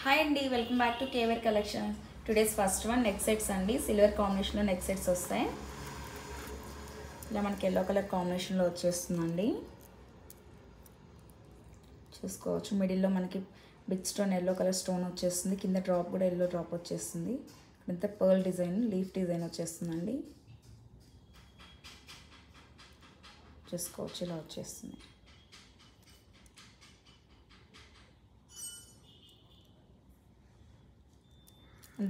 Hi అండి, welcome back to కేవేర్ collections. Today's first one neck sets అండి. Silver కాంబినేషన్లో నెక్ సెట్స్ వస్తాయి. ఇలా మనకి ఎల్లో కలర్ కాంబినేషన్లో వచ్చేస్తుందండి. చూసుకోవచ్చు, మిడిల్లో మనకి big stone yellow colour stone వచ్చేస్తుంది. కింద డ్రాప్ కూడా ఎల్లో డ్రాప్ వచ్చేస్తుంది. ఇదంతా పర్ల్ డిజైన్, లీఫ్ డిజైన్ వచ్చేస్తుందండి. చూసుకోవచ్చు, ఇలా వచ్చేస్తుంది.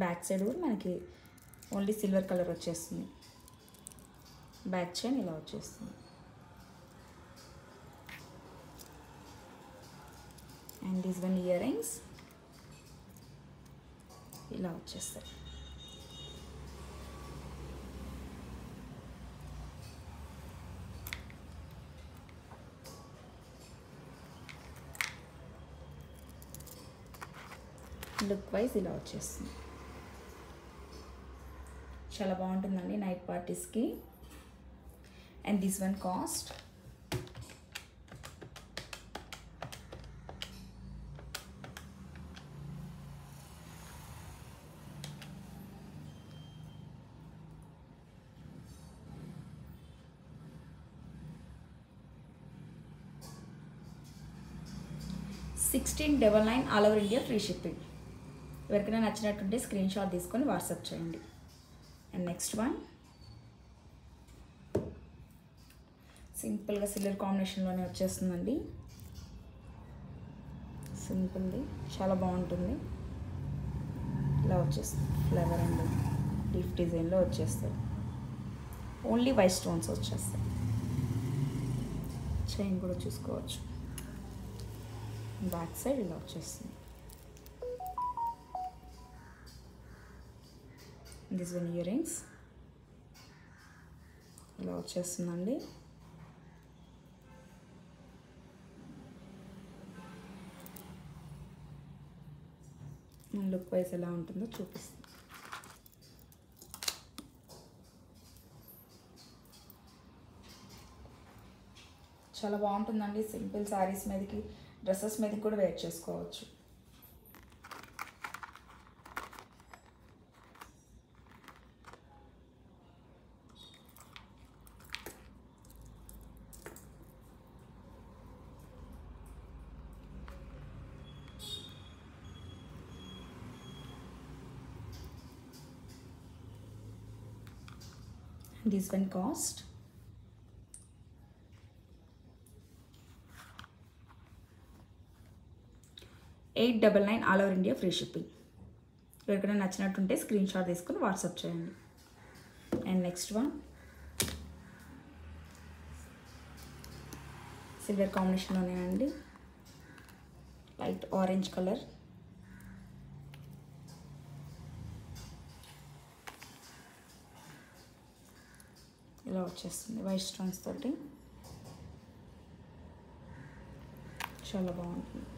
బ్యాక్ సైడ్ కూడా మనకి ఓన్లీ సిల్వర్ కలర్ వచ్చేస్తుంది. బ్యాక్ చైన్ ఇలా వచ్చేస్తుంది. And these one ear rings ఇలా వచ్చేస్తాయి. లుక్ వైజ్ ఇలా వచ్చేస్తుంది. చాలా బాగుంటుందండి నైట్ పార్టీస్కి. And this one cost $1699 all over India free shipping. ఎవరికైనా నచ్చినట్టుంటే స్క్రీన్ షాట్ తీసుకొని వాట్సాప్ చేయండి. అండ్ నెక్స్ట్ వన్ సింపుల్గా సిల్వర్ కాంబినేషన్లోనే వచ్చేస్తుందండి. సింపుల్ది చాలా బాగుంటుంది. ఇలా వచ్చేస్తుంది. ఫ్లవర్ అండ్ లీఫ్ డిజైన్లో వచ్చేస్తాయి. ఓన్లీ వైట్ స్టోన్స్ వచ్చేస్తాయి. చైన్ కూడా చూసుకోవచ్చు. బ్యాక్ సైడ్ ఇలా వచ్చేస్తుంది. దిస్ వన్ ఇయర్ రింగ్స్ ఇలా వచ్చేస్తుందండి. లుక్ వైజ్ ఎలా ఉంటుందో చూపిస్తుంది. చాలా బాగుంటుందండి. సింపుల్ శారీస్ మీదకి, డ్రెస్సెస్ మీదకి కూడా వేర్ చేసుకోవచ్చు. This one cost $899 all over India free shipping. ఎవరికైనా నచ్చినట్టుంటే స్క్రీన్ షాట్ తీసుకొని వాట్సాప్ చేయండి. అండ్ నెక్స్ట్ వన్ సిల్వర్ కాంబినేషన్లోనే అండి. Light orange colour. ఇలా వచ్చేస్తుంది వైట్ స్టోన్స్ తోటి. చాలా బాగుంటుంది.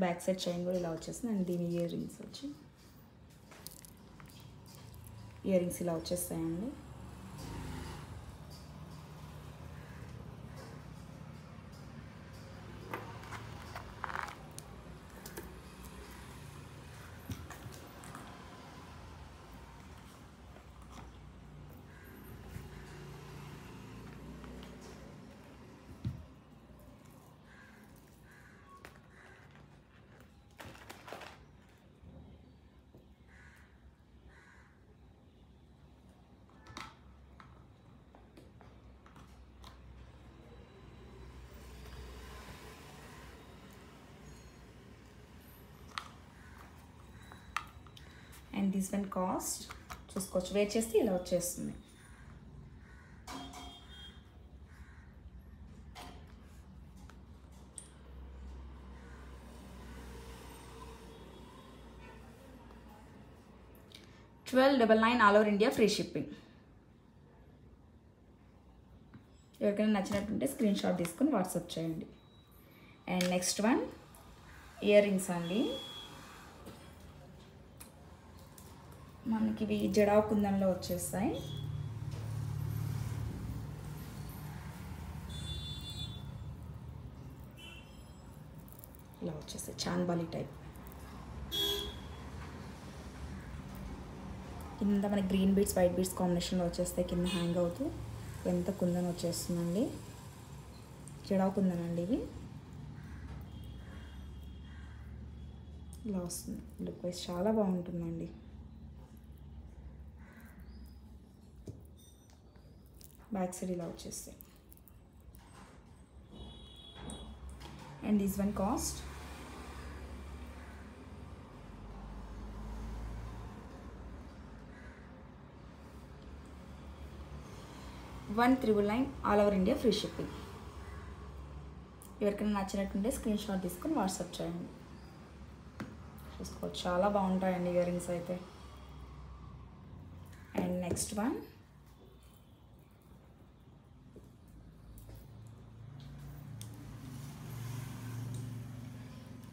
బ్యాక్ సైడ్ చైన్ కూడా ఇలా వచ్చేస్తుంది. అండ్ దీని ఇయర్ రింగ్స్ వచ్చి ఇయర్ రింగ్స్ ఇలా వచ్చేస్తాయండి. అండ్ దిస్ వన్ కాస్ట్ చూసుకోవచ్చు. వేర్ చేస్తే ఇలా వచ్చేస్తుంది. $1299 all over India free shipping. ఎవరికైనా నచ్చినట్టుంటే స్క్రీన్ షాట్ తీసుకొని వాట్సాప్ చేయండి. And next one ear rings అండి. మనకి ఇవి జడా కుందంలో వచ్చేస్తాయి. ఇలా వచ్చేస్తాయి చాన్బాలి టైప్. కింద మనకి గ్రీన్ బీడ్స్ వైట్ బీడ్స్ కాంబినేషన్లో వచ్చేస్తాయి. కింద హ్యాంగ్ అవుతూ ఎంత కుందన్ వచ్చేస్తుందండి. జడా కుందన్ అండి ఇవి. ఇలా వస్తుంది లుక్ వైజ్ చాలా బాగుంటుందండి. బ్యాక్ సైడ్ ఇలా వచ్చేస్తాయి. And this one cost $1,999 all over India free shipping. ఎవరికైనా నచ్చినట్టుంటే స్క్రీన్ షాట్ తీసుకొని వాట్సాప్ చేయండి. చూసుకోవచ్చు చాలా బాగుంటాయండి ఇయర్ రింగ్స్ అయితే. And next one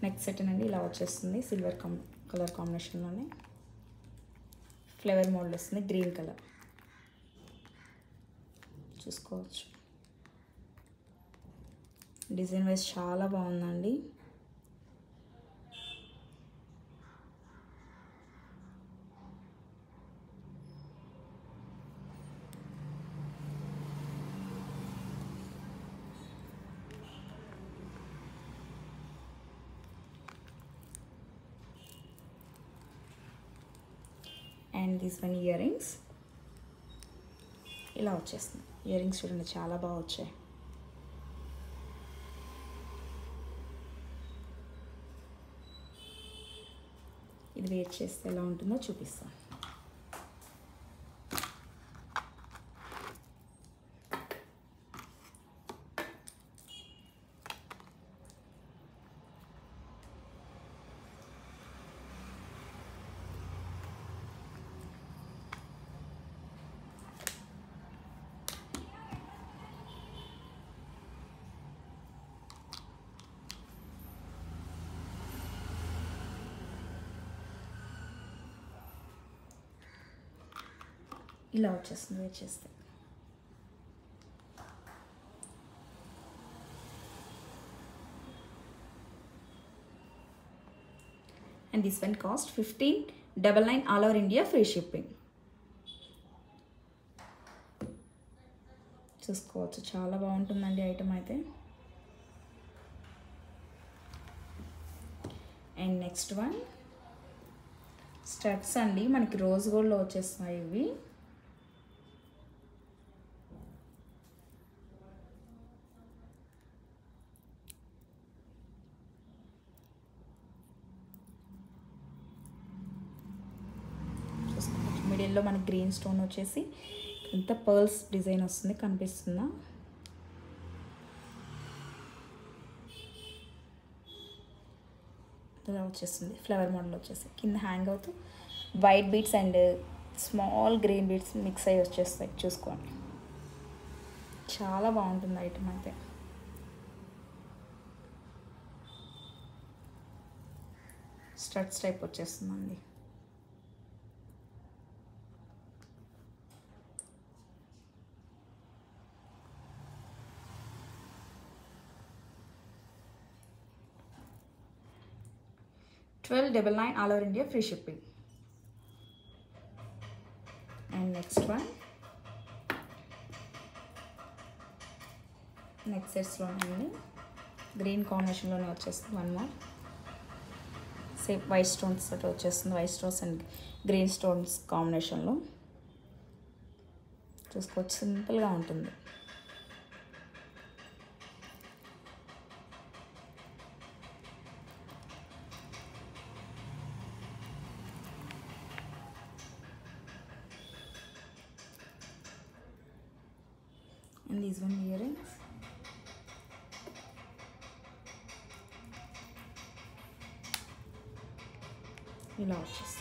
next set అండి ఇలా వచ్చేస్తుంది. సిల్వర్ కలర్ కాంబినేషన్లోనే ఫ్లేవర్ మోడల్ వస్తుంది. గ్రీన్ కలర్ చూసుకోవచ్చు. డిజైన్ వైజ్ చాలా బాగుందండి. And this one ear rings ఇలా వచ్చేస్తుంది. ఇయర్ రింగ్స్ చూడండి చాలా బాగా వచ్చాయి. ఇది వేర్ చేస్తే ఎలా ఉంటుందో చూపిస్తాను. ఇలా వచ్చేస్తుంది వేర్ చేస్తే. And this one cost $1599 all over India free shipping. చూసుకోవచ్చు చాలా బాగుంటుందండి ఐటమ్ అయితే. అండ్ నెక్స్ట్ వన్ స్టడ్స్ అండి. మనకి రోజ్ గోల్డ్లో వచ్చేస్తున్నాయి ఇవి. మిడిల్లో మనకి గ్రీన్ స్టోన్ వచ్చేసి ఇంత పర్ల్స్ డిజైన్ వస్తుంది, కనిపిస్తుందా? ఇలా వచ్చేస్తుంది ఫ్లవర్ మోడల్ వచ్చేసి. కింద హ్యాంగ్ అవుతూ white beads and small green beads mix అయ్యి వచ్చేస్తాయి. చూసుకోండి చాలా బాగుంటుంది ఐటమ్ అయితే. స్టడ్స్ టైప్ వచ్చేస్తుందండి. $1299 all over India free shipping. And next one, next sets lo undi green combination lone vachesthundi. One more same white stones tho vachesthundi. White stones and green stones combination lo chuskochu, simple ga untundi. And these one earrings. ఇలా వచ్చేస్తుంది.